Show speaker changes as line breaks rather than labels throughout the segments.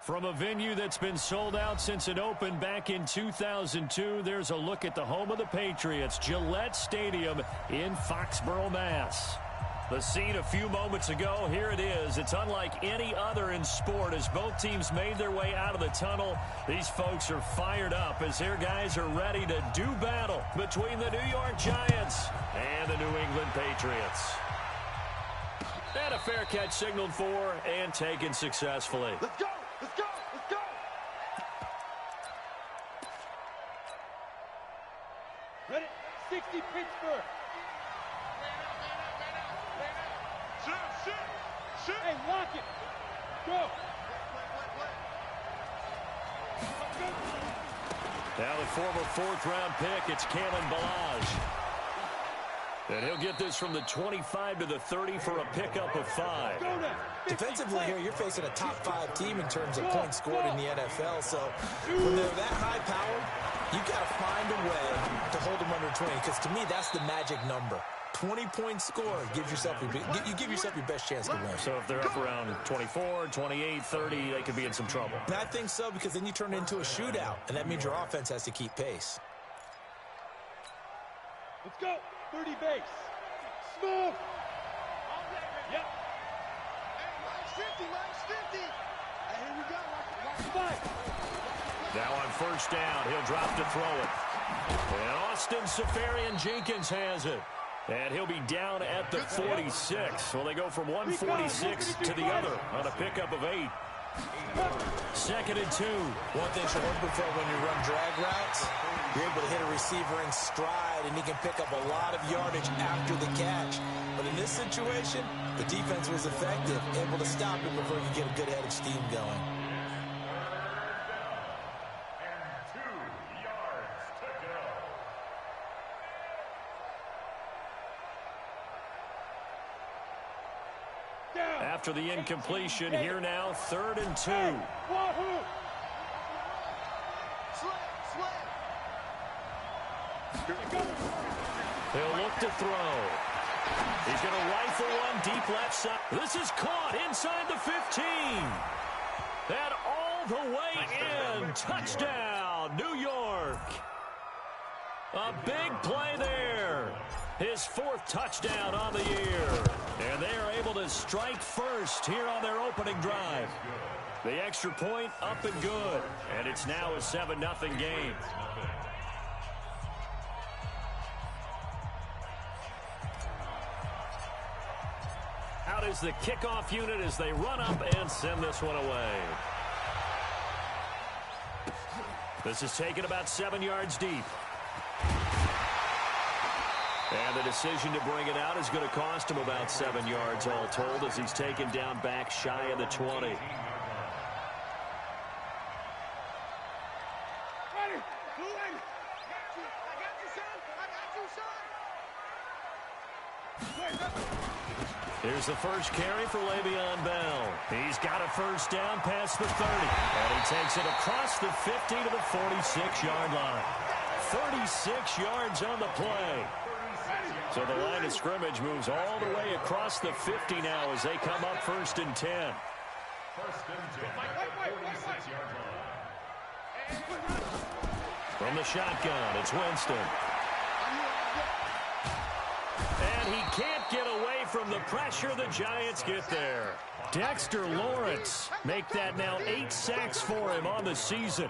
From a venue that's been sold out since it opened back in 2002, there's a look at the home of the Patriots, Gillette Stadium in Foxborough, Mass. The scene a few moments ago, here it is. It's unlike any other in sport as both teams made their way out of the tunnel. These folks are fired up as their guys are ready to do battle between the New York Giants and the New England Patriots. And a fair catch signaled for and taken successfully.
Let's go! Let's go! Let's go! Ready? 60 Pittsburgh. Shoot! Hey, lock it. Go.
Now the former fourth-round pick, it's Kalen Ballage. And he'll get this from the 25 to the 30 for a pickup of 5.
Defensively here, you're facing a top 5 team in terms of points scored in the NFL. So when they're that high powered, you got to find a way to hold them under 20. Because to me, that's the magic number. 20 points scored gives yourself you give yourself your best chance to win.
So if they're up around 24, 28, 30, they could be in some trouble.
And I think so, because then you turn it into a shootout, and that means your offense has to keep pace.
Let's go. 30 base. Smooth. Yep. Mine's 50. Hey, here we go. Watch the bike.
Now on first down, he'll drop to throw it. And Austin Seferian-Jenkins has it. And he'll be down at the 46. Well, they go from 146 to the other on a pickup of 8. 2nd and 2.
One thing you're looking for when you run drag routes, you're able to hit a receiver in stride, and he can pick up a lot of yardage after the catch. But in this situation, the defense was effective, able to stop him before he could get a good head of steam going.
After the incompletion, here now, 3rd and 2. He'll look to throw. He's going to rifle one deep left side. This is caught inside the 15. And all the way in. Touchdown, New York. A big play there. His 4th touchdown on the year. And they are able to strike first here on their opening drive. The extra point up and good. And it's now a 7-0 game. Out is the kickoff unit as they run up and send this one away. This is taken about 7 yards deep. And the decision to bring it out is going to cost him about 7 yards all told as he's taken down back shy of the 20. Here's the first carry for Le'Veon Bell. He's got a first down past the 30. And he takes it across the 50 to the 46-yard line. 36 yards on the play. So the line of scrimmage moves all the way across the 50 now as they come up 1st and 10. From the shotgun, it's Winston. And he can't get away from the pressure. The Giants get there. Dexter Lawrence make that now 8 sacks for him on the season.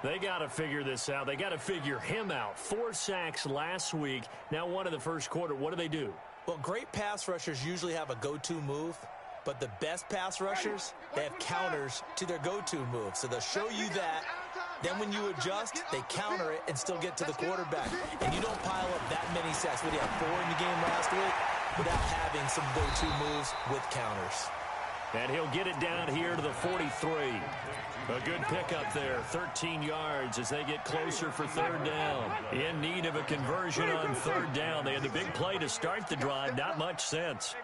They got to figure this out. They got to figure him out. 4 sacks last week. Now 1 in the first quarter. What do?
Well, great pass rushers usually have a go-to move, but the best pass rushers, they have counters to their go-to move. So they'll show you that. Then when you adjust, they counter it and still get to the quarterback. And you don't pile up that many sacks. What, do you have 4 in the game last week? Without having some go-to moves with counters.
And he'll get it down here to the 43. A good pickup there, 13 yards as they get closer for 3rd down. In need of a conversion on 3rd down. They had the big play to start the drive, not much sense.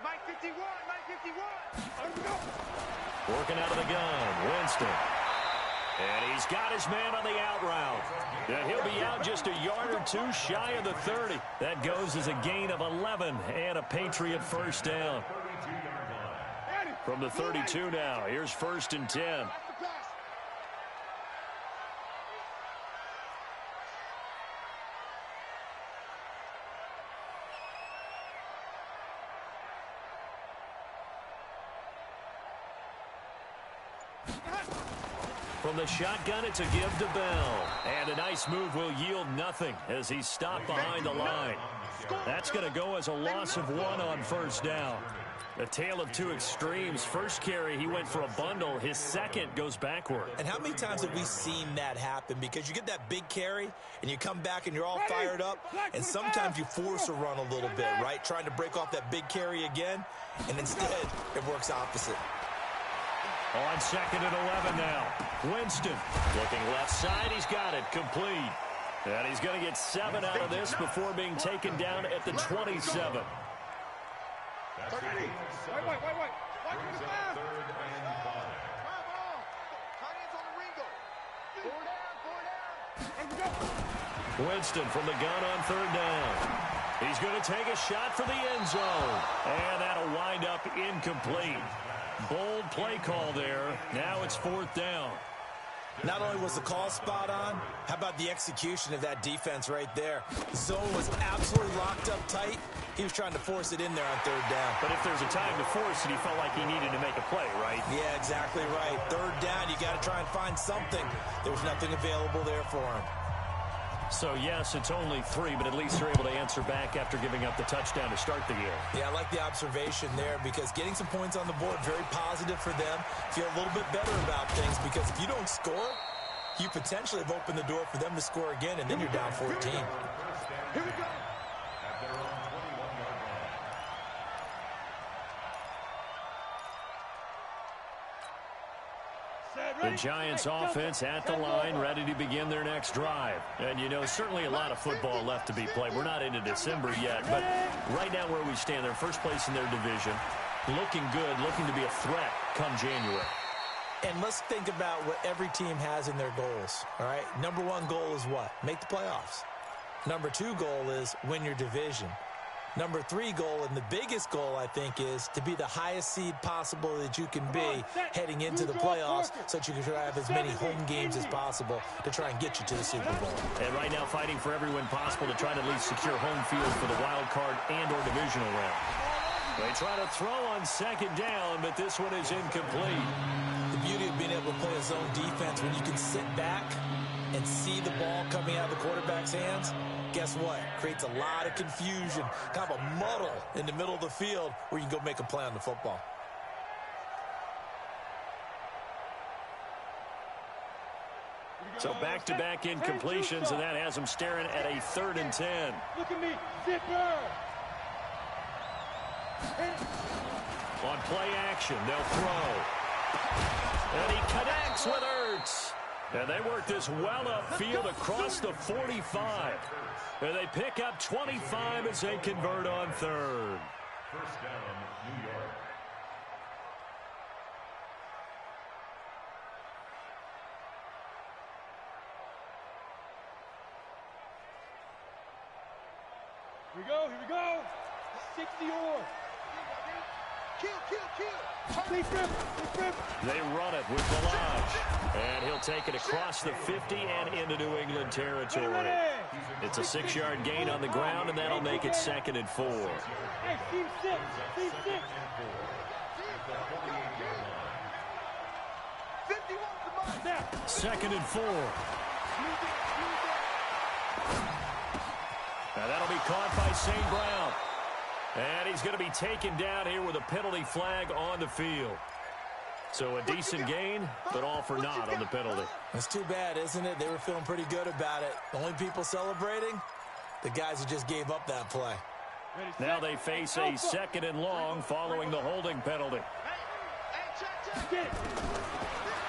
Working out of the gun, Winston. And he's got his man on the out route. And he'll be out just a yard or 2 shy of the 30. That goes as a gain of 11 and a Patriot first down. From the 32 now, here's 1st and 10. From the shotgun, it's a give to Bell. And a nice move will yield nothing as he's stopped behind the line. That's going to go as a loss of 1 on first down. A tale of two extremes. First carry, he went for a bundle. His second goes backward.
And how many times have we seen that happen? Because you get that big carry, and you come back and you're all fired up, and sometimes you force a run a little bit, right? Trying to break off that big carry again, and instead it works opposite.
On 2nd and 11 now. Winston looking left side. He's got it. Complete. And he's going to get 7 out of this before being taken down at the 27.
Wait.
Winston from the gun on 3rd down. He's going to take a shot for the end zone. And that'll wind up incomplete. Bold play call there. Now it's 4th down.
Not only was the call spot on, how about the execution of that defense right there? The zone was absolutely locked up tight. He was trying to force it in there on 3rd down.
But if there's a time to force it, he felt like he needed to make a play, right?
Yeah, exactly right. 3rd down, you got to try and find something. There was nothing available there for him.
So, yes, it's only 3, but at least they're able to answer back after giving up the touchdown to start the year.
Yeah, I like the observation there because getting some points on the board, very positive for them. Feel a little bit better about things because if you don't score, you potentially have opened the door for them to score again, and then you're down 14.
Here we go.
The Giants offense at the line, ready to begin their next drive. And, you know, certainly a lot of football left to be played. We're not into December yet, but right now where we stand, they're first place in their division, looking good, looking to be a threat come January.
And let's think about what every team has in their goals, all right? Number 1 goal is what? Make the playoffs. Number 2 goal is win your division. Number 3 goal, and the biggest goal, I think, is to be the highest seed possible that you can be heading into the playoffs so that you can try to have as many home games as possible to try and get you to the Super Bowl.
And right now fighting for every win possible to try to at least secure home field for the wild card and or divisional round. They try to throw on 2nd down, but this one is incomplete.
The beauty of being able to play a zone defense when you can sit back and see the ball coming out of the quarterback's hands, guess what? Creates a lot of confusion, kind of a muddle in the middle of the field where you can go make a play on the football.
So back-to-back incompletions, and that has them staring at a 3rd and 10.
Look at me, zipper.
On play action, they'll throw. And he connects with Ertz. And they work this well upfield across the 45. And they pick up 25 as they convert on 3rd.
First down, New York.
Here we go. 60 or. Kill.
They run it with Balaj. And he'll take it across the 50 and into New England territory. It's a 6-yard gain on the ground, and that'll make it 2nd and 4.
Hey, team 6.
2nd and 4. Now that'll be caught by St. Brown. And he's going to be taken down here with a penalty flag on the field. So a decent gain, but all for naught on the penalty.
That's too bad, isn't it? They were feeling pretty good about it. The only people celebrating, the guys who just gave up that play.
Now they face a 2nd and long following the holding penalty.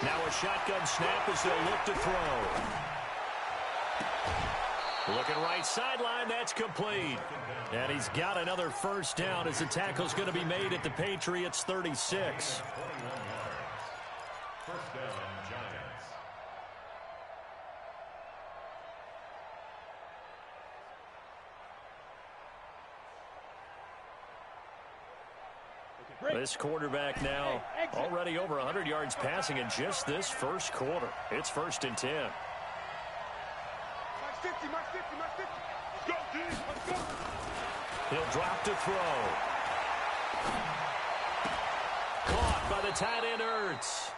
Now a shotgun snap as they'll look to throw. Looking right sideline, that's complete. And he's got another first down as the tackle's going to be made at the Patriots' 36.
First down, Giants.
This quarterback now already over 100 yards passing in just this first quarter. It's 1st and 10.
Mark 50. Let's go, dude. Let's go.
He'll drop to throw. Caught by the tight end Ertz.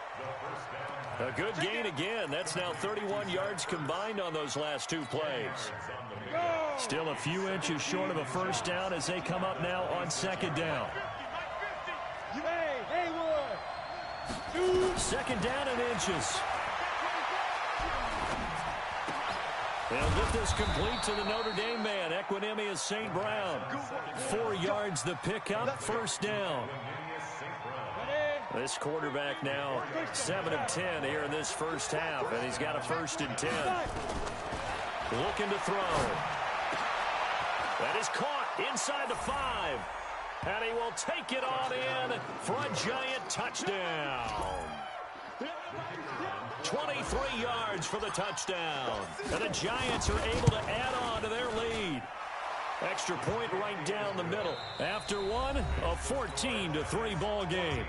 A good gain again. That's now 31 yards combined on those last two plays. Still a few inches short of a first down as they come up now on second down. Second down and inches. They'll get this complete to the Notre Dame man, Equinemius St. Brown. 4 yards the pickup, first down. This quarterback now 7 of 10 here in this first half, and he's got a 1st and 10. Looking to throw. That is caught inside the 5. And he will take it on in for a giant touchdown. 23 yards for the touchdown. And the Giants are able to add on to their lead. Extra point right down the middle. After one, a 14-3 ball game.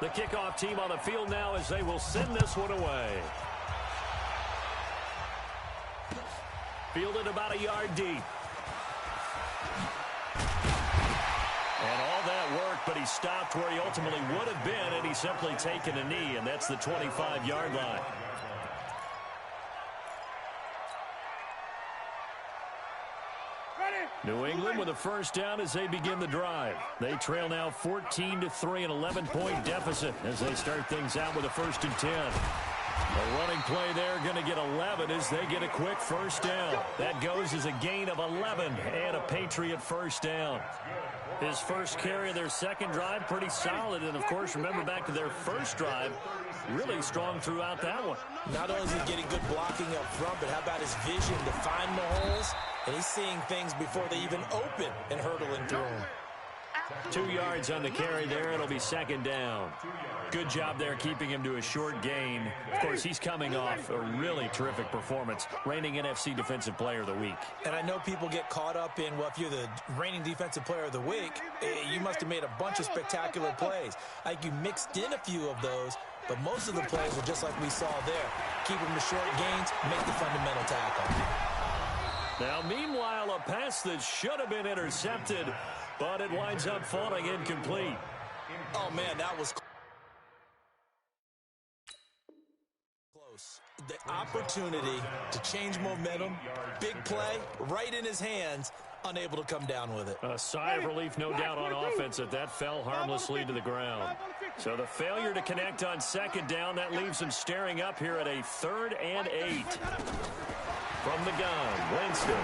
The kickoff team on the field now as they will send this one away. Fielded about a yard deep. And all that work, but he stopped where he ultimately would have been, and he's simply taken a knee, and that's the 25-yard line. New England with a first down as they begin the drive. They trail now 14-3, an 11-point deficit as they start things out with a 1st and 10. A running play there, going to get 11 as they get a quick first down. That goes as a gain of 11 and a Patriot first down. His first carry of their second drive, pretty solid. And, of course, remember back to their first drive, really strong throughout that one.
Not only is he getting good blocking up front, but how about his vision to find the holes? And he's seeing things before they even open and hurdling through them.
2 yards on the carry there. It'll be second down. Good job there keeping him to a short gain. Of course, he's coming off a really terrific performance, reigning NFC Defensive Player of the Week.
And I know people get caught up in, well, if you're the reigning Defensive Player of the Week, you must have made a bunch of spectacular plays. Like you mixed in a few of those, but most of the plays were just like we saw there. Keep them to short gains, make the fundamental tackle.
Now, meanwhile, a pass that should have been intercepted, but it winds up falling incomplete.
Oh, man, that was close. The opportunity to change momentum, big play, right in his hands, unable to come down with it.
A sigh of relief, no doubt, on offense that fell harmlessly to the ground. So the failure to connect on second down, that leaves him staring up here at a 3rd and 8. From the gun, Winston.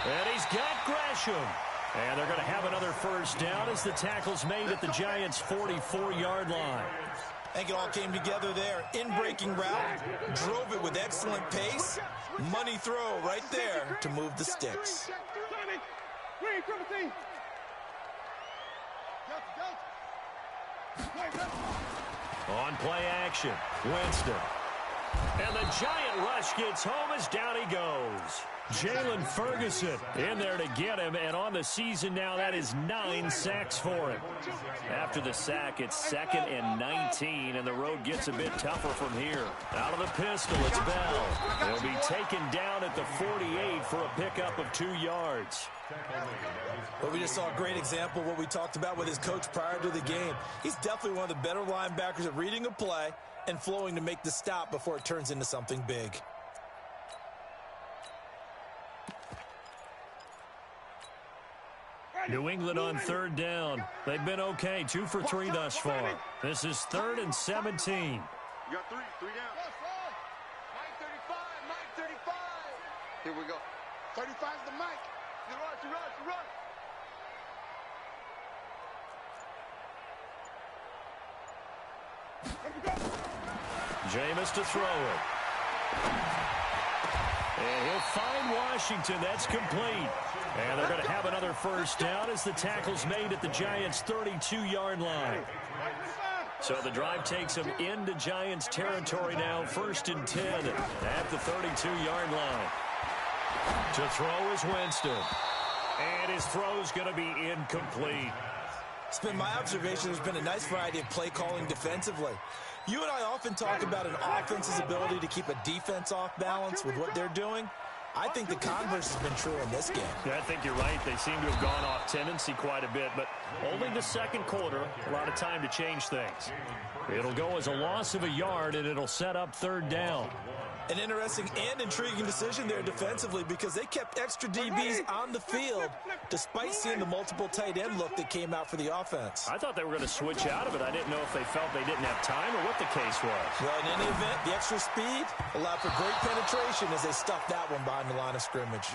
And he's got Gresham. And they're going to have another first down as the tackle's made at the Giants' 44-yard line.
I think it all came together there. In-breaking route, drove it with excellent pace. Money throw right there to move the sticks.
On play action, Winston. And the giant rush gets home as down he goes. Jalen Ferguson in there to get him, and on the season now, that is 9 sacks for him. After the sack, it's 2nd and 19, and the road gets a bit tougher from here. Out of the pistol, it's Bell. He'll be taken down at the 48 for a pickup of 2 yards.
Well, we just saw a great example of what we talked about with his coach prior to the game. He's definitely one of the better linebackers at reading a play and flowing to make the stop before it turns into something big.
New England on 3rd down. They've been okay, 2 for 3 thus far. This is 3rd and 17.
You got 3 down. Mike 35, Mike 35. Here we go. 35 is the Mike. You rush.
Jameis to throw it. And he'll find Washington. That's complete. And they're going to have another first down as the tackle's made at the Giants' 32-yard line. So the drive takes them into Giants territory now, 1st and 10 at the 32-yard line. To throw is Winston. And his throw's going to be incomplete.
It's been my observation there's been a nice variety of play calling defensively. You and I often talk about an offense's ability to keep a defense off balance with what they're doing. I think the converse has been true in this game.
Yeah, I think you're right. They seem to have gone off tendency quite a bit, but only the second quarter, a lot of time to change things. It'll go as a loss of a yard, and it'll set up third down.
An interesting and intriguing decision there defensively because they kept extra DBs on the field despite seeing the multiple tight end look that came out for the offense.
I thought they were going to switch out of it. I didn't know if they felt they didn't have time or what the case was.
Well, in any event, the extra speed allowed for great penetration as they stuffed that one behind the line of scrimmage.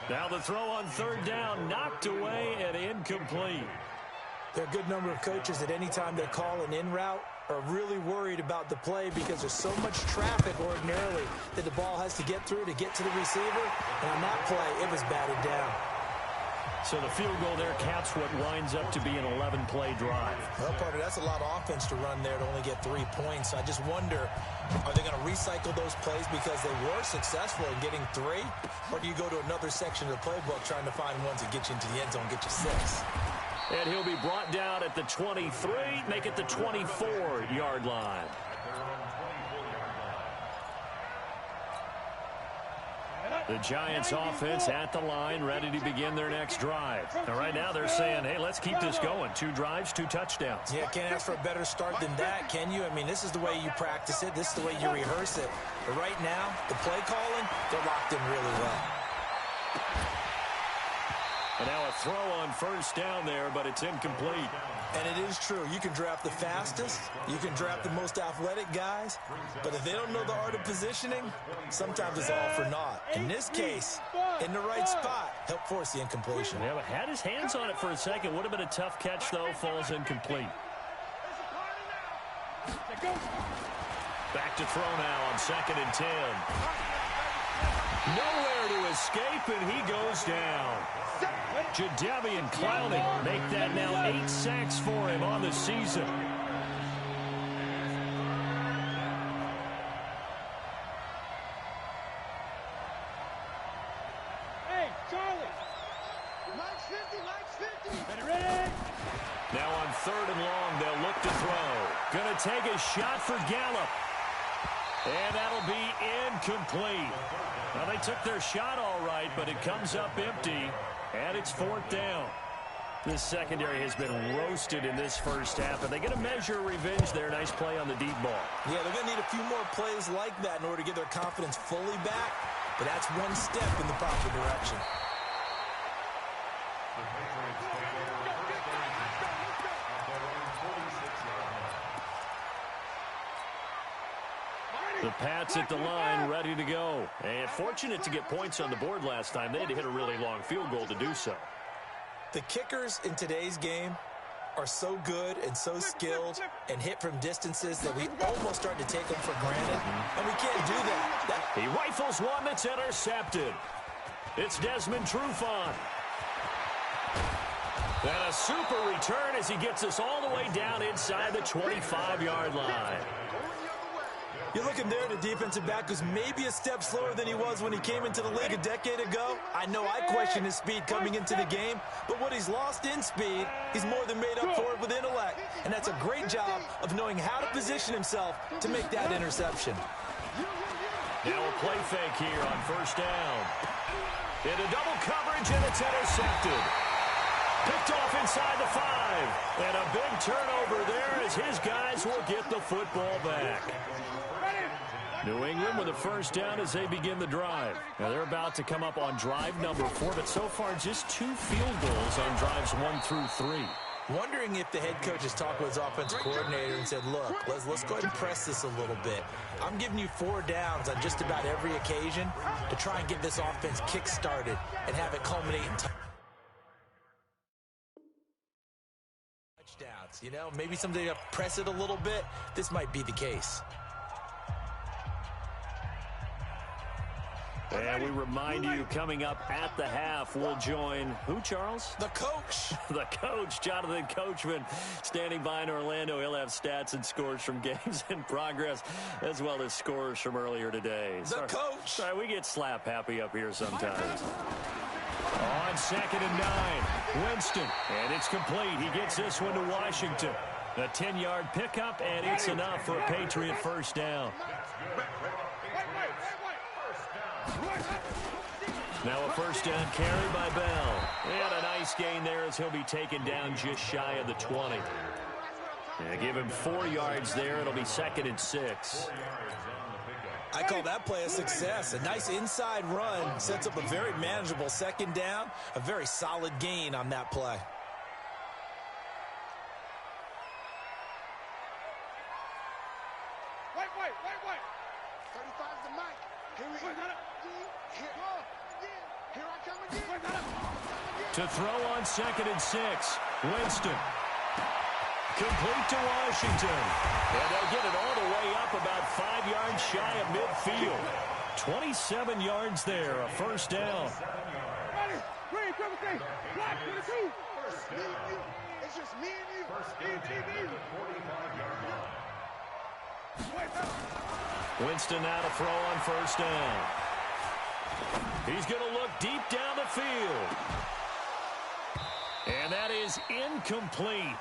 Now the throw on third down, knocked away and incomplete.
There are a good number of coaches at any time they call an in route are really worried about the play because there's so much traffic ordinarily that the ball has to get through to get to the receiver. And on that play, it was batted down.
So the field goal there caps what winds up to be an 11-play drive.
Well, partner, that's a lot of offense to run there to only get 3 points. I just wonder, are they going to recycle those plays because they were successful in getting 3? Or do you go to another section of the playbook trying to find ones that get you into the end zone, get you 6?
And he'll be brought down at the 23, make it the 24-yard line. The Giants offense at the line, ready to begin their next drive. And right now they're saying, hey, let's keep this going. 2 drives, 2 touchdowns.
Yeah, can't ask for a better start than that, can you? I mean, this is the way you practice it. This is the way you rehearse it. But right now, the play calling, they're locked in really well.
And now a throw on first down there, but it's incomplete.
And it is true. You can draft the fastest. You can draft the most athletic guys. But if they don't know the art of positioning, sometimes it's all for naught. In this case, in the right spot, help force the incompletion.
Yeah, but had his hands on it for a second. Would have been a tough catch, though. Falls incomplete. Back to throw now on 2nd and 10. Nowhere to escape, and he goes down. Jadeveon Clowney make that now 8 sacks for him on the season.
Hey, Charlie. Mike's 50. Ready?
Now on 3rd and long, they'll look to throw. Gonna take a shot for Gallup. And that'll be incomplete. Well, they took their shot all right, but it comes up empty. And it's 4th down. This secondary has been roasted in this first half, and they're going to measure revenge there. Nice play on the deep ball.
Yeah, they're going to need a few more plays like that in order to get their confidence fully back, but that's one step in the proper direction.
The Pats at the line, ready to go. And fortunate to get points on the board last time. They had to hit a really long field goal to do so.
The kickers in today's game are so good and so skilled and hit from distances that we almost start to take them for granted, and we can't do that.
He rifles one that's intercepted. It's Desmond Trufant. And a super return as he gets us all the way down inside the 25-yard line.
You're looking there at a defensive back who's maybe a step slower than he was when he came into the league a decade ago. I know I questioned his speed coming into the game, but what he's lost in speed, he's more than made up for it with intellect. And that's a great job of knowing how to position himself to make that interception.
Now a play fake here on 1st down. Into double coverage, and it's intercepted. Picked off inside the 5. And a big turnover there as his guys will get the football back. New England with a 1st down as they begin the drive. Now they're about to come up on drive number 4, but so far just 2 field goals on drives 1 through 3.
Wondering if the head coach has talked with his offensive coordinator and said, look, let's go ahead and press this a little bit. I'm giving you 4 downs on just about every occasion to try and get this offense kick-started and have it culminate in touchdowns. You know, maybe someday to press it a little bit. This might be the case.
And we remind you, coming up at the half, we'll join who, Charles?
The coach.
The coach, Jonathan Coachman, standing by in Orlando. He'll have stats and scores from games in progress, as well as scores from earlier today.
Coach.
Sorry, we get slap happy up here sometimes. On 2nd and 9, Winston, and it's complete. He gets this one to Washington. A 10-yard pickup, and it's enough for a Patriot first down. Now a first down carry by Bell. And a nice gain there as he'll be taken down just shy of the 20. And give him 4 yards there. It'll be 2nd and 6.
I call that play a success. A nice inside run sets up a very manageable 2nd down. A very solid gain on that play.
Wait. 35's the mic. Here I come again.
To throw on 2nd and 6. Winston. Complete to Washington. And they'll get it all the way up about 5 yards shy of midfield. 27 yards there, a first down.
It's just me and you.
Winston now to throw on first down. He's going to look deep down the field. And that is incomplete.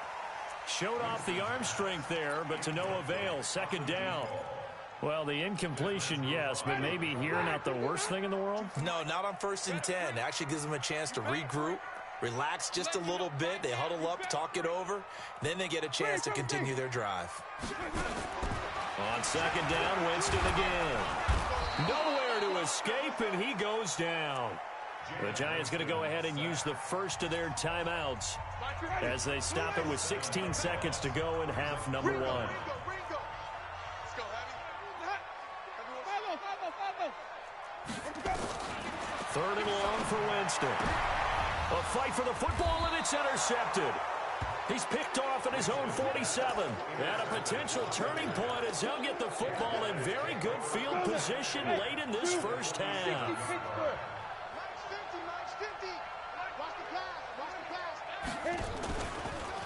Showed off the arm strength there, but to no avail. 2nd down. Well, the incompletion, yes, but maybe here not the worst thing in the world?
No, not on 1st and 10. It actually gives them a chance to regroup, relax just a little bit. They huddle up, talk it over. Then they get a chance to continue their drive.
On 2nd down, Winston again. Nowhere to escape, and he goes down. The Giants going to go ahead and use the first of their timeouts as they stop it with 16 seconds to go in half number 1. Third and long for Winston. A fight for the football, and it's intercepted. He's picked off at his own 47. And a potential turning point as he'll get the football in very good field position late in this first half.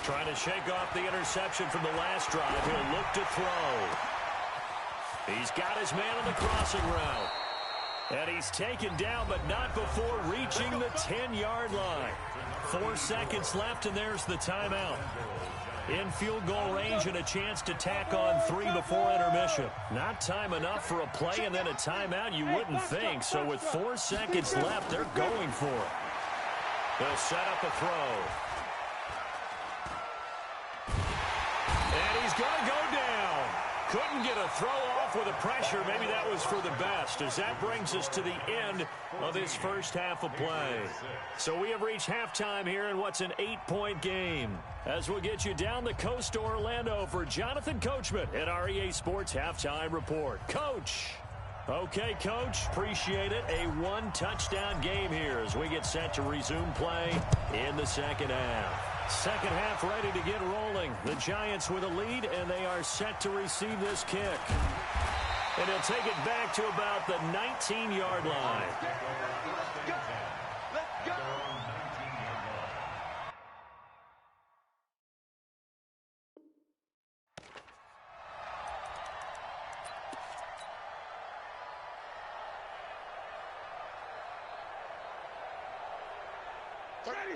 Trying to shake off the interception from the last drive. He'll look to throw. He's got his man on the crossing route. And he's taken down, but not before reaching the 10-yard line. 4 seconds left, and there's the timeout. In field goal range and a chance to tack on 3 before intermission. Not time enough for a play and then a timeout, you wouldn't think. So with 4 seconds left, they're going for it. They'll set up a throw. And he's going to go down. Couldn't get a throw off with the pressure. Maybe that was for the best, as that brings us to the end of this first half of play. So we have reached halftime here in what's an 8-point game. As we'll get you down the coast to Orlando for Jonathan Coachman at our EA Sports Halftime Report. Coach. Okay, Coach, appreciate it. A 1-touchdown game here as we get set to resume play in the second half. Second half ready to get rolling. The Giants with a lead, and they are set to receive this kick. And he'll take it back to about the 19-yard line.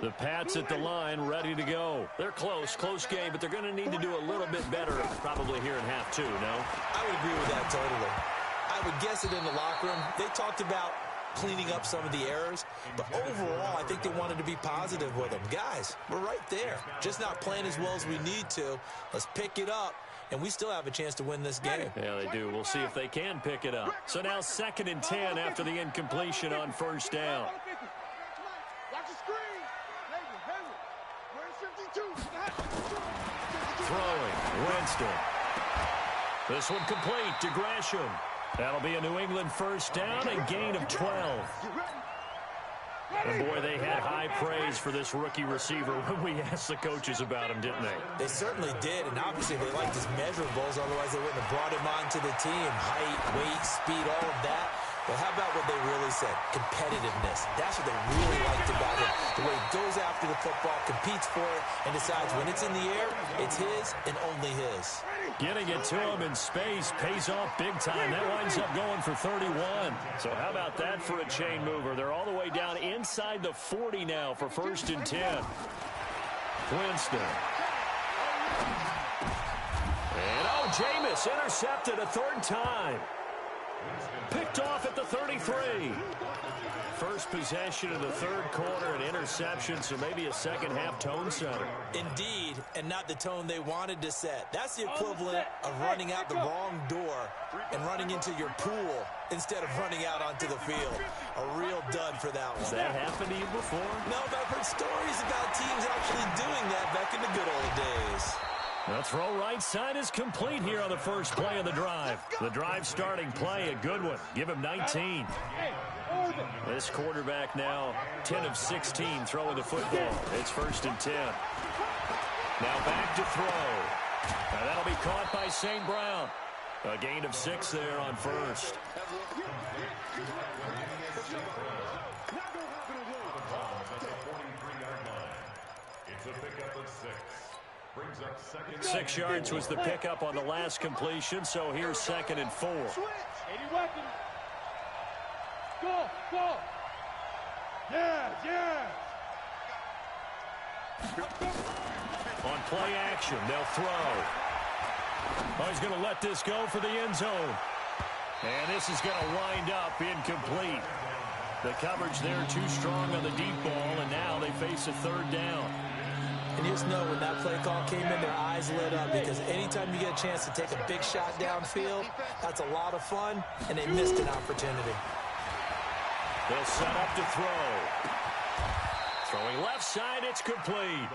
The Pats at the line, ready to go. They're close game, but they're going to need to do a little bit better probably here in half 2, no?
I would agree with that totally. I would guess it in the locker room. They talked about cleaning up some of the errors, but overall, I think they wanted to be positive with them. Guys, we're right there. Just not playing as well as we need to. Let's pick it up, and we still have a chance to win this game.
Yeah, they do. We'll see if they can pick it up. So now 2nd and 10 after the incompletion on first down. Throwing, Winston. This one complete to Gresham. That'll be a New England first down and gain of 12. And boy, they had high praise for this rookie receiver when we asked the coaches about him, didn't they?
They certainly did, and obviously they liked his measurables, otherwise they wouldn't have brought him onto the team. Height, weight, speed, all of that. Well, how about what they really said? Competitiveness. That's what they really liked about him. The way he goes after the football, competes for it, and decides when it's in the air, it's his and only his.
Getting it to him in space pays off big time. That winds up going for 31. So how about that for a chain mover? They're all the way down inside the 40 now for 1st and 10. Winston. And Jameis intercepted a 3rd time. Picked off at the 33. First possession of the 3rd quarter, an interception, so maybe a second-half tone setter.
Indeed, and not the tone they wanted to set. That's the equivalent of running out the wrong door and running into your pool instead of running out onto the field. A real dud for that one.
Has that happened to you before?
No, but I've heard stories about teams actually doing that back in the good old days.
The throw right side is complete here on the first play of the drive. The drive starting play, a good one. Give him 19. This quarterback now 10 of 16 throwing the football. It's 1st and 10. Now back to throw. Now that'll be caught by St. Brown. A gain of 6 there on 1st.
It's a pickup of 6. Brings up
6 yards was the pickup on the last completion, so here's 2nd and 4.
80 weapons. Go, go. Yeah.
On play action, they'll throw. Oh, he's going to let this go for the end zone. And this is going to wind up incomplete. The coverage there too strong on the deep ball, and now they face a 3rd down.
And you just know when that play call came in, their eyes lit up, because anytime you get a chance to take a big shot downfield, that's a lot of fun, and they missed an opportunity.
They'll set up to throw. Throwing left side, it's complete.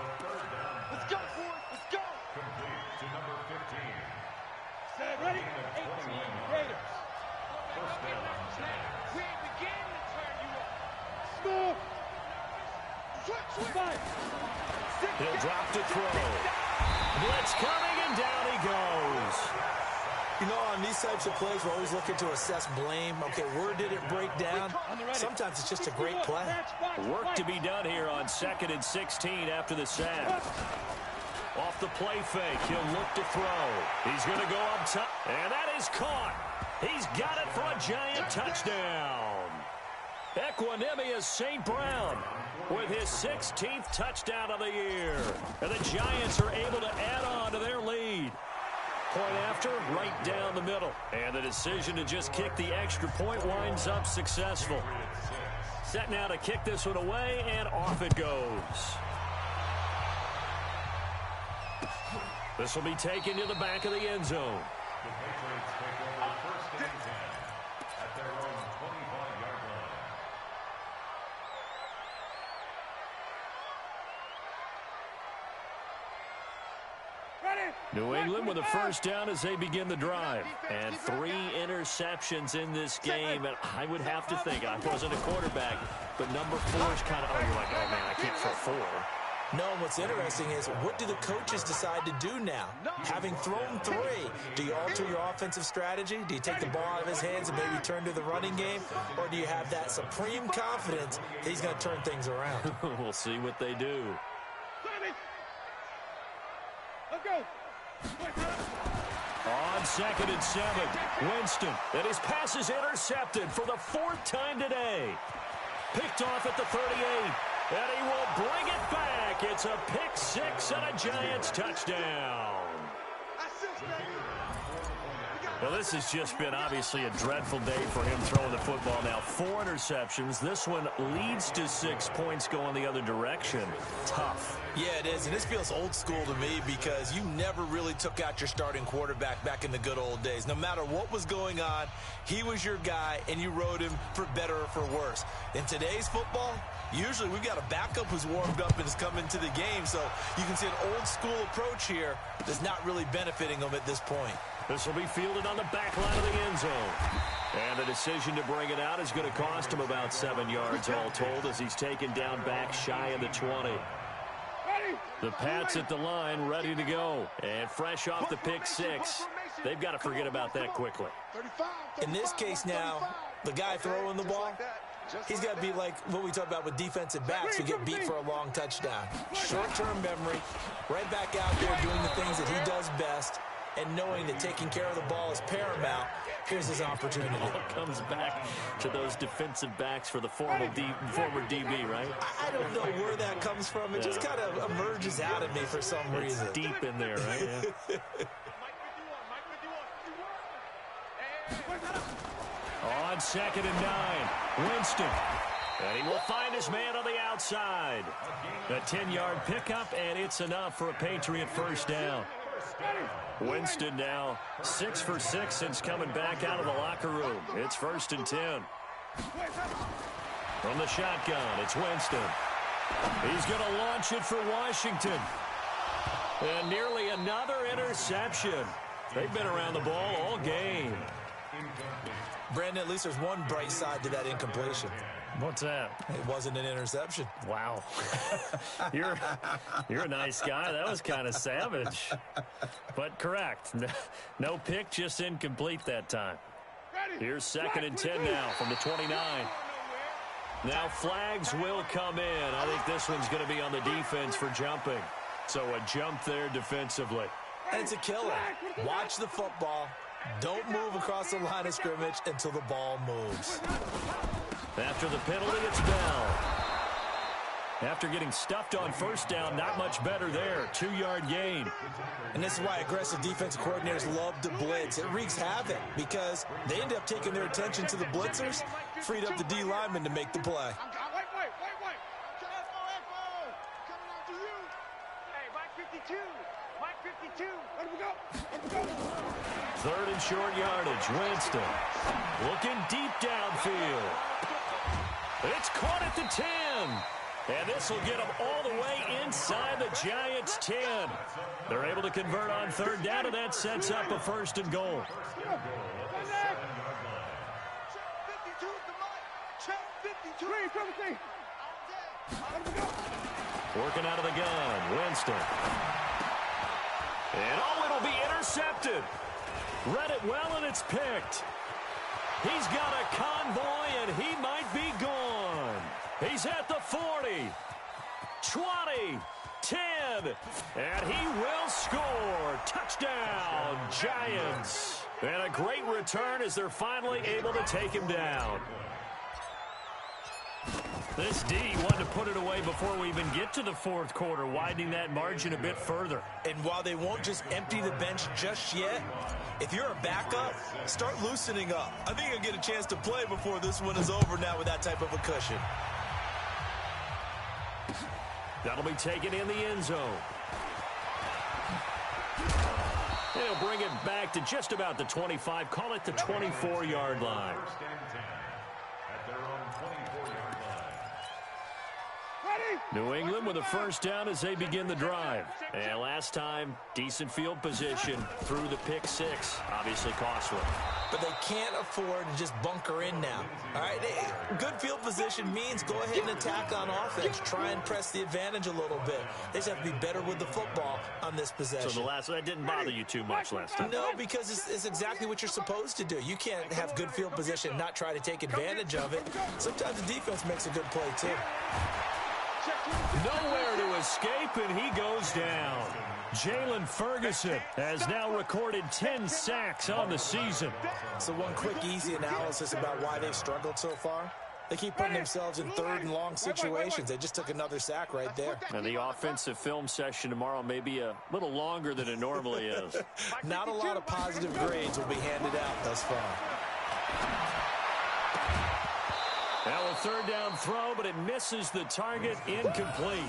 Let's go, boys. Let's go.
complete to number 15.
Set, ready? 18 Raiders.
First down, Giants.
We ain't beginning to turn you up. Smooth. Switch.
He'll drop to throw. Blitz coming, and down he goes.
You know, on these types of plays, we're always looking to assess blame. Okay, where did it break down? Sometimes it's just a great play.
Work to be done here on 2nd and 16 after the sack. Off the play fake, he'll look to throw. He's going to go up top, and that is caught. He's got it for a Giant touchdown. Equanimous St. Brown with his 16th touchdown of the year. And the Giants are able to add on to their lead. Point after, right down the middle. And the decision to just kick the extra point winds up successful. Set now to kick this one away, and off it goes. This will be taken to the back of the end zone.
The Patriots take over 1st and 10 at their own 25-yard line.
New England with a first down as they begin the drive. And 3 interceptions in this game. And I would have to think, I wasn't a quarterback, but number 4 is kind of, you're like, oh, man, I can't throw 4.
No, what's interesting is, what do the coaches decide to do now? Having thrown 3, do you alter your offensive strategy? Do you take the ball out of his hands and maybe turn to the running game? Or do you have that supreme confidence that he's going to turn things around?
We'll see what they do.
Let's go.
On 2nd and 7, Winston. And his pass is intercepted for the 4th time today. Picked off at the 38. And he will bring it back. It's a pick 6 and a Giants touchdown. Well, this has just been obviously a dreadful day for him throwing the football. Now 4 interceptions. This one leads to 6 points going the other direction. Tough.
Yeah, it is, and this feels old school to me because you never really took out your starting quarterback back in the good old days. No matter what was going on, he was your guy, and you rode him for better or for worse. In today's football, usually we've got a backup who's warmed up and is coming to the game, so you can see an old school approach here that's not really benefiting him at this point.
This will be fielded on the back line of the end zone. And the decision to bring it out is going to cost him about 7 yards all told as he's taken down back shy of the 20. The Pats at the line ready to go. And fresh off the pick 6. they've got to forget about that quickly.
In this case now, the guy throwing the ball, he's got to be like what we talked about with defensive backs who get beat for a long touchdown. Short-term memory, right back out there doing the things that he does best, and knowing that taking care of the ball is paramount. Here's his opportunity.
It all comes back to those defensive backs for the former DB, right?
I don't know where that comes from. It just kind of emerges out of me for some reason.
It's deep in there, right? Yeah. On 2nd and 9, Winston. And he will find his man on the outside. A 10-yard pickup, and it's enough for a Patriot first down. Winston now 6 for 6 since coming back out of the locker room. It's 1st and 10. From the shotgun, it's Winston. He's going to launch it for Washington. And nearly another interception. They've been around the ball all game.
Brandon, at least there's one bright side to that incompletion.
What's that?
It wasn't an interception.
Wow. You're a nice guy. That was kind of savage. But correct. No pick, just incomplete that time. Here's 2nd and 10 now from the 29. Now flags will come in. I think this one's going to be on the defense for jumping. So a jump there defensively.
And it's a killer. Watch the football. Don't move across the line of scrimmage until the ball moves.
After the penalty, it's Bell. After getting stuffed on first down, not much better there. 2-yard gain.
And this is why aggressive defensive coordinators love to blitz. It wreaks havoc because they end up taking their attention to the blitzers, freed up the D lineman to make the play.
Third and short yardage. Winston looking deep downfield. It's caught at the 10. And this will get them all the way inside the Giants' 10. They're able to convert on 3rd down, and that sets up a 1st and goal. Working out of the gun. Winston. And it'll be intercepted. Read it well, and it's picked. He's got a convoy, and he might be gone. He's at the 40, 20, 10, and he will score. Touchdown, Giants. And a great return as they're finally able to take him down. This D wanted to put it away before we even get to the 4th quarter, widening that margin a bit further.
And while they won't just empty the bench just yet, if you're a backup, start loosening up. I think you'll get a chance to play before this one is over now with that type of a cushion.
That'll be taken in the end zone. They'll bring it back to just about the 25, call it the 24-yard line. New England with a first down as they begin the drive. And last time, decent field position through the pick 6. Obviously costly.
But they can't afford to just bunker in now. All right, good field position means go ahead and attack on offense. Try and press the advantage a little bit. They just have to be better with the football on this possession.
So that didn't bother you too much last time?
No, because it's exactly what you're supposed to do. You can't have good field position and not try to take advantage of it. Sometimes the defense makes a good play, too.
Nowhere to escape, and he goes down. Jalen Ferguson has now recorded 10 sacks on the season.
So one quick, easy analysis about why they've struggled so far. They keep putting themselves in 3rd and long situations. They just took another sack right there.
And the offensive film session tomorrow may be a little longer than it normally is.
Not a lot of positive grades will be handed out thus far.
Now a 3rd down throw, but it misses the target, incomplete.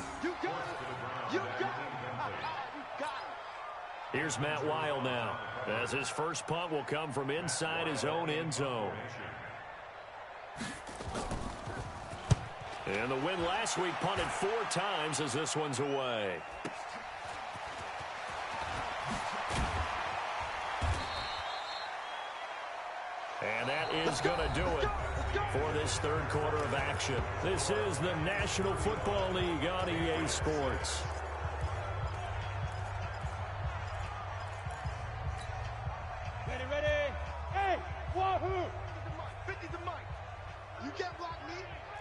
Here's Matt Weil now, as his first punt will come from inside his own end zone. And the win last week punted 4 times as this one's away. And that is going to do it for this 3rd quarter of action. This is the National Football League on EA Sports.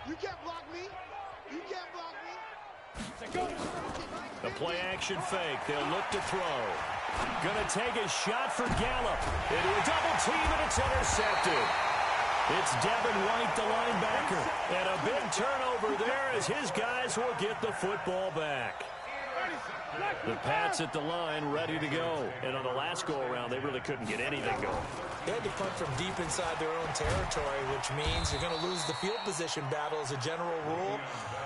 You can't block me. You can't block me.
The play action fake. They'll look to throw. Gonna take a shot for Gallup. Into a double team, and it's intercepted. It's Devin White, the linebacker. And a big turnover there as his guys will get the football back. The Pats at the line, ready to go. And on the last go-around, they really couldn't get anything going.
They had to punt from deep inside their own territory, which means you're going to lose the field position battle as a general rule.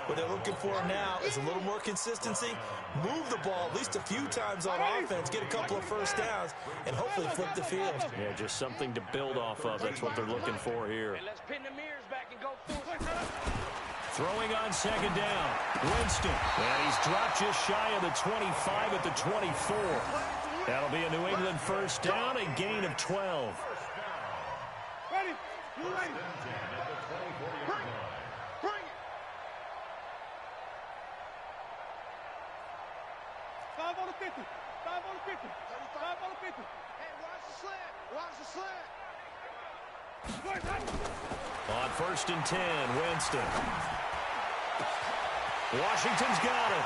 What they're looking for now is a little more consistency, move the ball at least a few times on offense, get a couple of first downs, and hopefully flip the field.
Yeah, just something to build off of. That's what they're looking for here.
Let's pin the mirrors back and go through it.
Throwing on second down. Winston. And he's dropped just shy of the 25 at the 24. That'll be a New England first down, a gain of 12.
Ready. You ready? Bring it. Bring it. 5 on the 50. 5 on the 50. 5 on the 50. Hey, watch the slant. Watch the slant.
On first and 10, Winston. Washington's got it.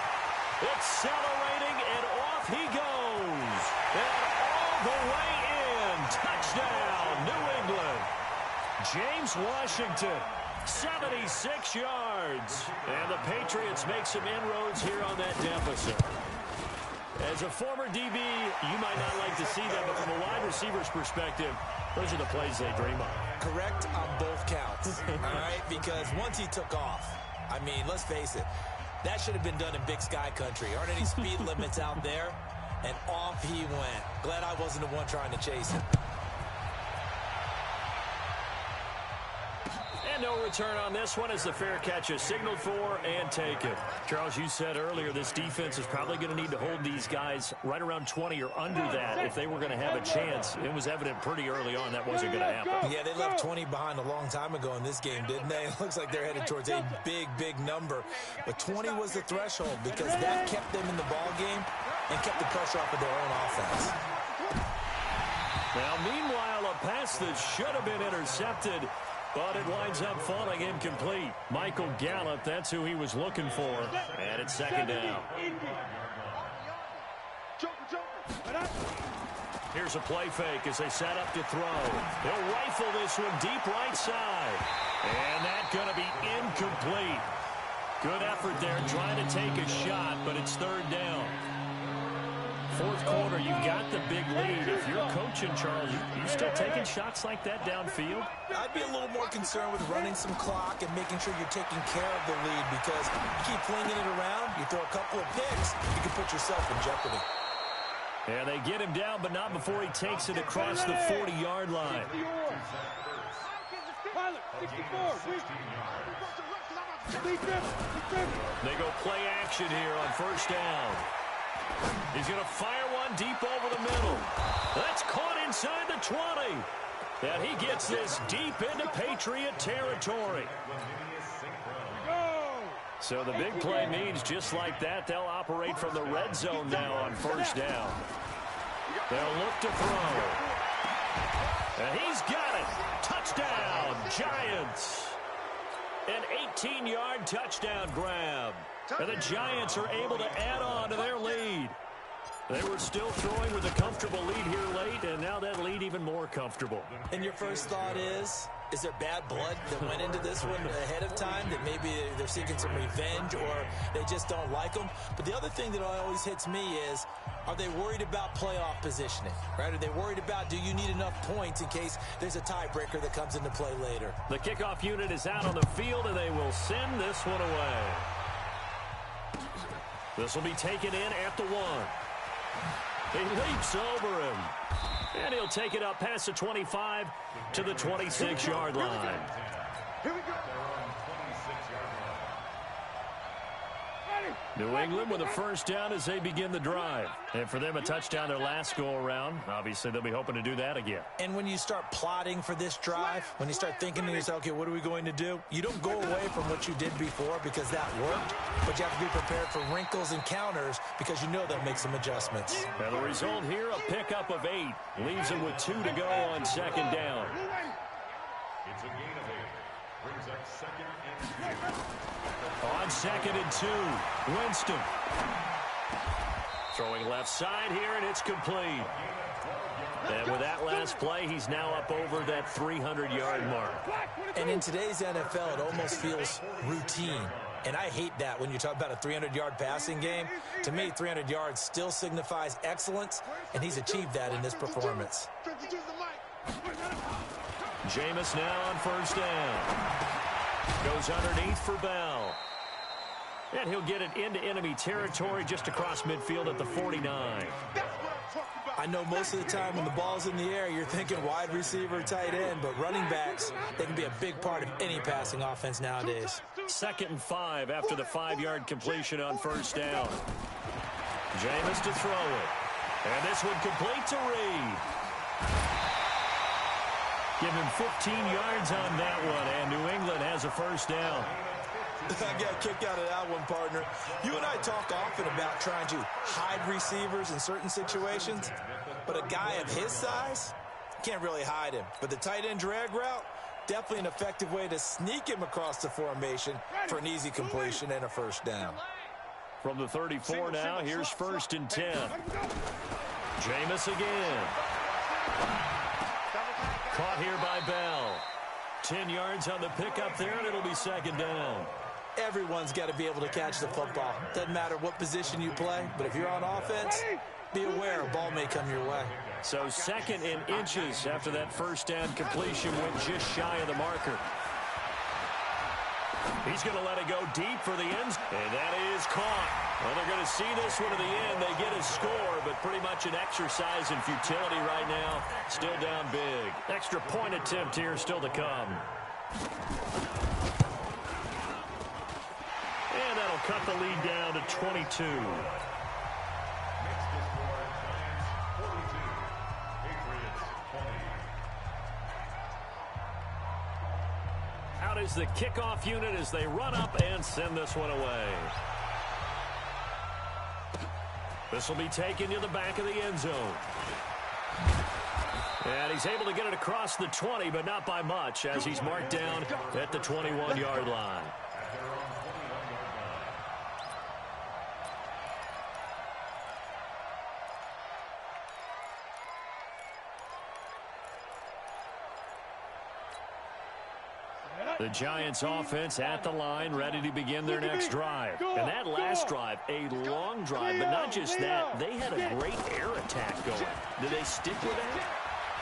Accelerating, and off he goes. And all the way in. Touchdown, New England. James Washington, 76 yards. And the Patriots make some inroads here on that deficit. As a former DB, you might not like to see that, but from a wide receiver's perspective, those are the plays they dream of.
Correct on both counts, all right? Because once he took off, I mean, let's face it, that should have been done in Big Sky country. Aren't any speed limits out there? And off he went. Glad I wasn't the one trying to chase him.
And no return on this one as the fair catch is signaled for and taken. Charles, you said earlier this defense is probably going to need to hold these guys right around 20 or under that if they were going to have a chance. It was evident pretty early on that wasn't going to happen.
Yeah, they left 20 behind a long time ago in this game, didn't they? It looks like they're headed towards a big, big number. But 20 was the threshold because that kept them in the ball game and kept the pressure off of their own offense.
Now, meanwhile, a pass that should have been intercepted, but it winds up falling incomplete. Michael Gallup, that's who he was looking for. And it's second down. Here's a play fake as they set up to throw. They'll rifle this one deep right side. And that's going to be incomplete. Good effort there trying to take a shot, but it's third down. Fourth quarter, you've got the big lead. If you're coaching, Charles, you still taking shots like that downfield?
I'd be a little more concerned with running some clock and making sure you're taking care of the lead because you keep flinging it around, you throw a couple of picks, you can put yourself in jeopardy.
And they get him down, but not before he takes it across the 40-yard line. They go play action here on first down. He's going to fire one deep over the middle. That's caught inside the 20. And he gets this deep into Patriot territory. So the big play means just like that, they'll operate from the red zone now on first down. They'll look to throw. And he's got it. Touchdown, Giants. An 18-yard touchdown grab. And the Giants are able to add on to their lead. They were still throwing with a comfortable lead here late, and now that lead even more comfortable.
And your first thought is there bad blood that went into this one ahead of time, that maybe they're seeking some revenge or they just don't like them? But the other thing that always hits me is, are they worried about playoff positioning? Right? Are they worried about, do you need enough points in case there's a tiebreaker that comes into play later?
The kickoff unit is out on the field, and they will send this one away. This will be taken in at the 1. He leaps over him. And he'll take it up past the 25 to the 26-yard line.
Here we go.
New England with a first down as they begin the drive. And for them, a touchdown their last go-around. Obviously, they'll be hoping to do that again.
And when you start plotting for this drive, when you start thinking to yourself, okay, what are we going to do? You don't go away from what you did before because that worked, but you have to be prepared for wrinkles and counters because you know they'll make some adjustments.
And the result here, a pickup of 8. Leaves them with 2 to go on second down.
It's a gain of 8. Brings up 2nd and 2.
On 2nd and 2, Winston. Throwing left side here, and it's complete. And with that last play, he's now up over that 300-yard mark.
And in today's NFL, it almost feels routine. And I hate that when you talk about a 300-yard passing game. To me, 300 yards still signifies excellence, and he's achieved that in this performance.
Jameis now on 1st down. Goes underneath for Bell. And he'll get it into enemy territory just across midfield at the 49.
I know most of the time when the ball's in the air, you're thinking wide receiver, tight end, but running backs, they can be a big part of any passing offense nowadays.
2nd and 5 after the 5-yard completion on 1st down. Jameis to throw it. And this one complete to Reed. Give him 15 yards on that one, and New England has a 1st down.
I got a kick out of that one, partner. You and I talk often about trying to hide receivers in certain situations, but a guy of his size can't really hide him. But the tight end drag route, definitely an effective way to sneak him across the formation for an easy completion and a 1st down.
From the 34 now, here's 1st and 10. Jameis again. Caught here by Bell. 10 yards on the pickup there, and it'll be 2nd down.
Everyone's got to be able to catch the football. Doesn't matter what position you play, but if you're on offense, be aware a ball may come your way.
So 2nd and inches after that 1st down completion went just shy of the marker. He's going to let it go deep for the end, and that is caught. Well, they're going to see this one to the end. They get a score, but pretty much an exercise in futility right now. Still down big. Extra point attempt here still to come. And that'll cut the lead down to 22.
Next is for Giants 42, Patriots 20.
Out is the kickoff unit as they run up and send this one away. This will be taken to the back of the end zone. And he's able to get it across the 20, but not by much, as he's marked down at the 21-yard line. The Giants offense at the line, ready to begin their next drive. And that last drive, a long drive, but not just that. They had a great air attack going. Did they stick with that?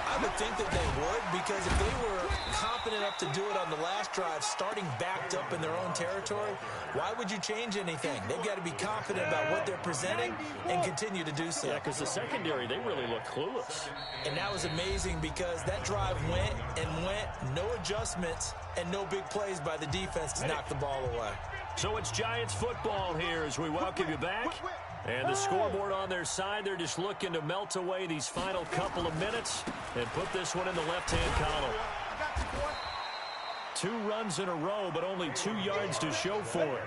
I would think that they would, because if they were confident enough to do it on the last drive, starting backed up in their own territory, why would you change anything? They've got to be confident about what they're presenting and continue to do so.
Yeah, because the secondary, they really look clueless.
And that was amazing because that drive went and went, no adjustments, and no big plays by the defense to knock the ball away.
So it's Giants football here as we welcome you back. And the scoreboard on their side, they're just looking to melt away these final couple of minutes and put this one in the left-hand column. 2 runs in a row, but only 2 yards to show for it.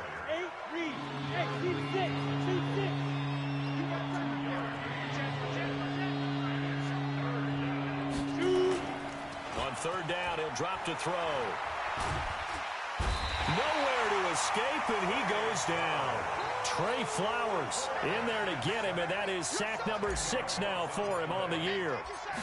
On 3rd down, he'll drop to throw. Nowhere to escape, and he goes down. Trey Flowers in there to get him, and that is sack number 6 now for him on the year.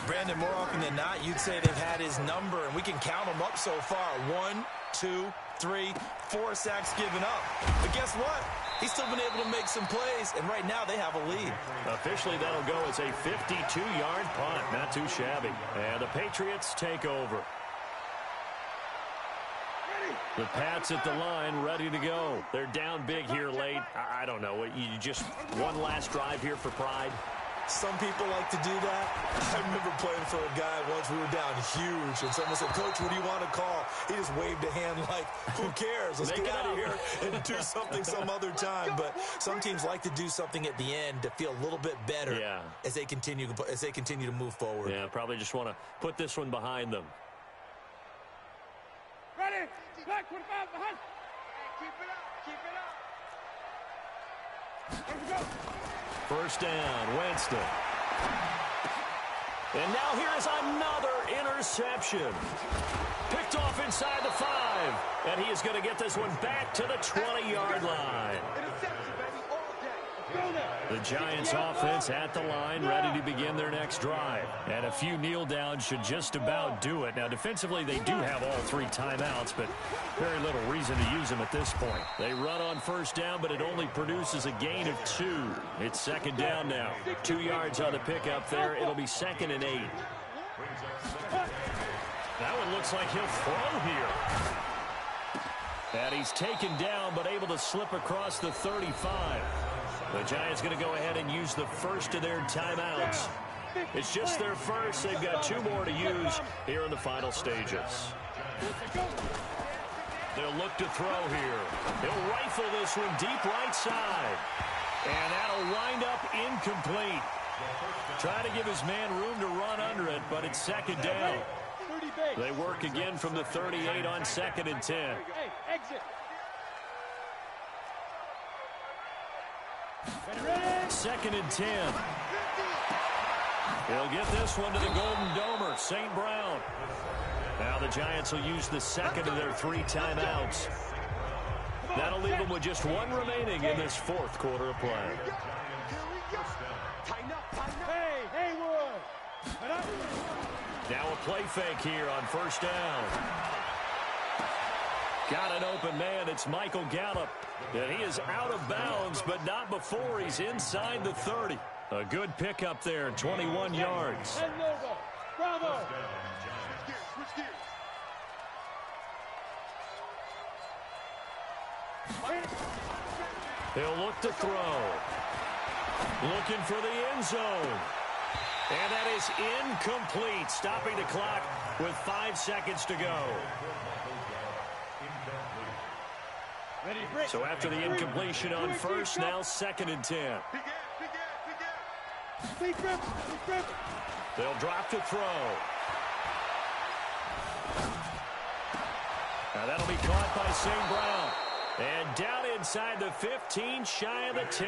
Brandon, more often than not, you'd say they've had his number, and we can count them up so far. 1, 2, 3, 4 sacks given up. But guess what? He's still been able to make some plays, and right now they have a lead.
Officially, that'll go as a 52-yard punt. Not too shabby. And the Patriots take over. The Pats at the line, ready to go. They're down big here late. I don't know. You just one last drive here for pride?
Some people like to do that. I remember playing for a guy once. We were down huge, and someone said, "Coach, what do you want to call?" He just waved a hand like, "Who cares? Let's get out of here and do something some other time." But some teams like to do something at the end to feel a little bit better as they continue to move forward.
Yeah, probably just want to put this one behind them.
Ready? Back 45 behind. Keep it up. Keep it up. Here we go.
1st down, Winston. And now here is another interception. interception. Picked off inside the 5. And he is going to get this one back to the 20-yard line. The Giants offense at the line, ready to begin their next drive. And a few kneel downs should just about do it. Now, defensively, they do have all 3 timeouts, but very little reason to use them at this point. They run on first down, but it only produces a gain of 2. It's second down now. 2 yards on the pickup there. It'll be 2nd and 8. That one looks like he'll throw here. And he's taken down, but able to slip across the 35. The Giants going to go ahead and use the first of their timeouts. It's just their first. They've got 2 more to use here in the final stages. They'll look to throw here. He'll rifle this one deep right side. And that'll wind up incomplete. Trying to give his man room to run under it, but it's second down. They work again from the 38 on 2nd and 10.
Exit.
2nd and 10. He'll get this one to the Golden Domer, St. Brown. Now the Giants will use the second of their 3 timeouts. That'll leave them with just 1 remaining in this 4th quarter of play.
Hey, Haywood.
Now a play fake here on first down. Got an open man. It's Michael Gallup. And he is out of bounds, but not before he's inside the 30. A good pickup there, 21 yards.
Bravo.
He'll look to throw. Looking for the end zone. And that is incomplete, stopping the clock with 5 seconds to go. So after the incompletion on first, now 2nd and 10. They'll drop to throw. Now that'll be caught by St. Brown. And down inside the 15, shy of the 10.